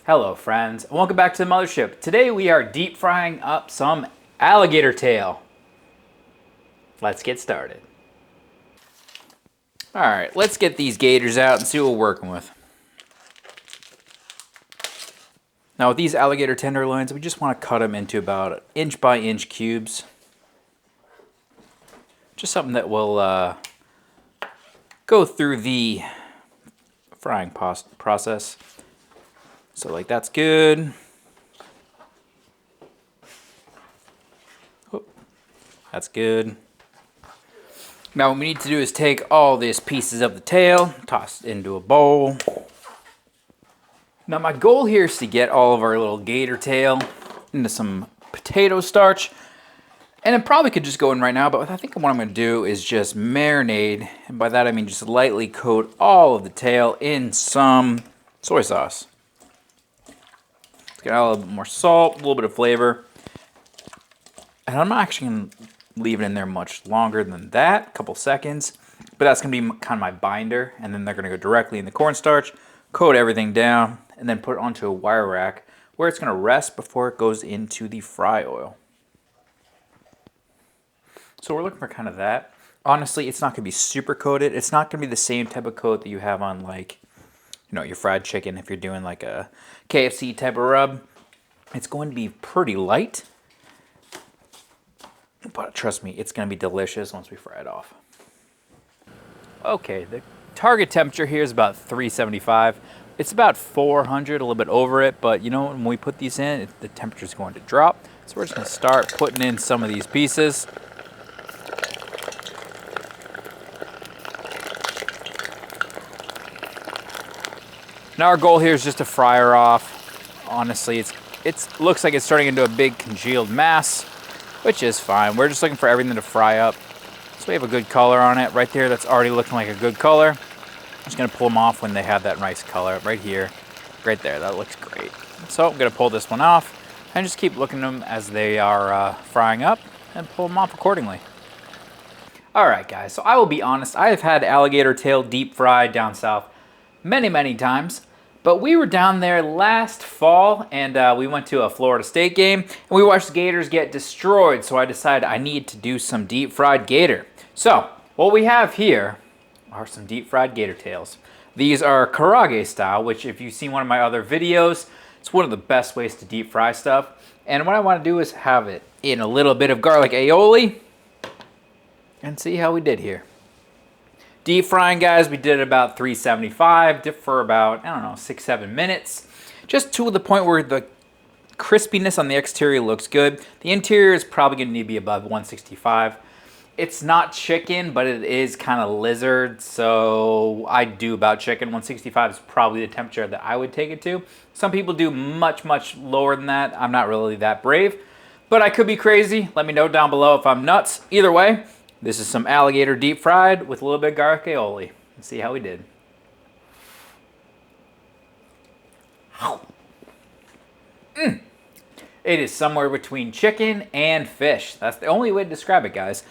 Hello friends, and welcome back to the Mothership. Today we are deep frying up some alligator tail. Let's get started. Alright, let's get these gators out and see what we're working with. Now with these alligator tenderloins, we just want to cut them into about inch by inch cubes. Just something that will go through the frying process. So like that's good. Oh, that's good. Now what we need to do is take all these pieces of the tail, toss it into a bowl. Now my goal here is to get all of our little gator tail into some potato starch. And it probably could just go in right now, but I think what I'm going to do is just marinate. And by that I mean just lightly coat all of the tail in some soy sauce. Get a little bit more salt, a little bit of flavor. And I'm not actually going to leave it in there much longer than that, a couple seconds. But that's going to be kind of my binder. And then they're going to go directly in the cornstarch, coat everything down, and then put it onto a wire rack where it's going to rest before it goes into the fry oil. So we're looking for kind of that. Honestly, it's not going to be super coated. It's not going to be the same type of coat that you have on like, you know, your fried chicken if you're doing like a KFC type of rub. It's going to be pretty light. But trust me, it's going to be delicious once we fry it off. Okay, the target temperature here is about 375. It's about 400, a little bit over it. But you know, when we put these in, the temperature is going to drop. So we're just going to start putting in some of these pieces. Now our goal here is just to fry her off. Honestly, it looks like it's turning into a big congealed mass, which is fine. We're just looking for everything to fry up. So we have a good color on it right there. That's already looking like a good color. I'm just gonna pull them off when they have that nice color right here, right there. That looks great. So I'm gonna pull this one off and just keep looking at them as they are frying up and pull them off accordingly. All right, guys. So I will be honest. I have had alligator tail deep fried down south many times, but we were down there last fall and we went to a Florida State game and we watched the gators get destroyed. So I decided I need to do some deep fried gator. So what we have here are some deep fried gator tails. These are Karaage style, which if you've seen one of my other videos, it's one of the best ways to deep fry stuff. And what I want to do is have it in a little bit of garlic aioli and see how we did here. Deep frying, guys, we did about 375 for about, I don't know, 6-7 minutes. Just to the point where the crispiness on the exterior looks good. The interior is probably going to need to be above 165. It's not chicken, but it is kind of lizard, so I do about chicken. 165 is probably the temperature that I would take it to. Some people do much lower than that. I'm not really that brave, but I could be crazy. Let me know down below if I'm nuts. Either way, this is some alligator deep fried with a little bit of garlic aioli. Let's see how we did. It is somewhere between chicken and fish. That's the only way to describe it, guys.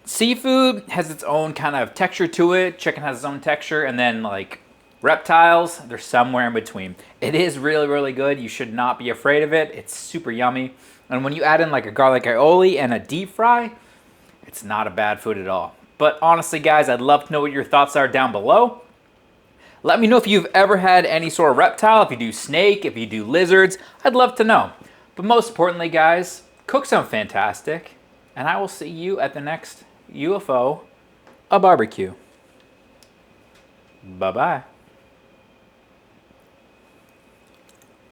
Seafood has its own kind of texture to it. Chicken has its own texture. And then like reptiles, they're somewhere in between. It is really good. You should not be afraid of it. It's super yummy. And when you add in like a garlic aioli and a deep fry, it's not a bad food at all. But honestly, guys, I'd love to know what your thoughts are down below. Let me know if you've ever had any sort of reptile, if you do snake, if you do lizards. I'd love to know. But most importantly, guys, cook some fantastic. And I will see you at the next UFOBBQ. Bye-bye.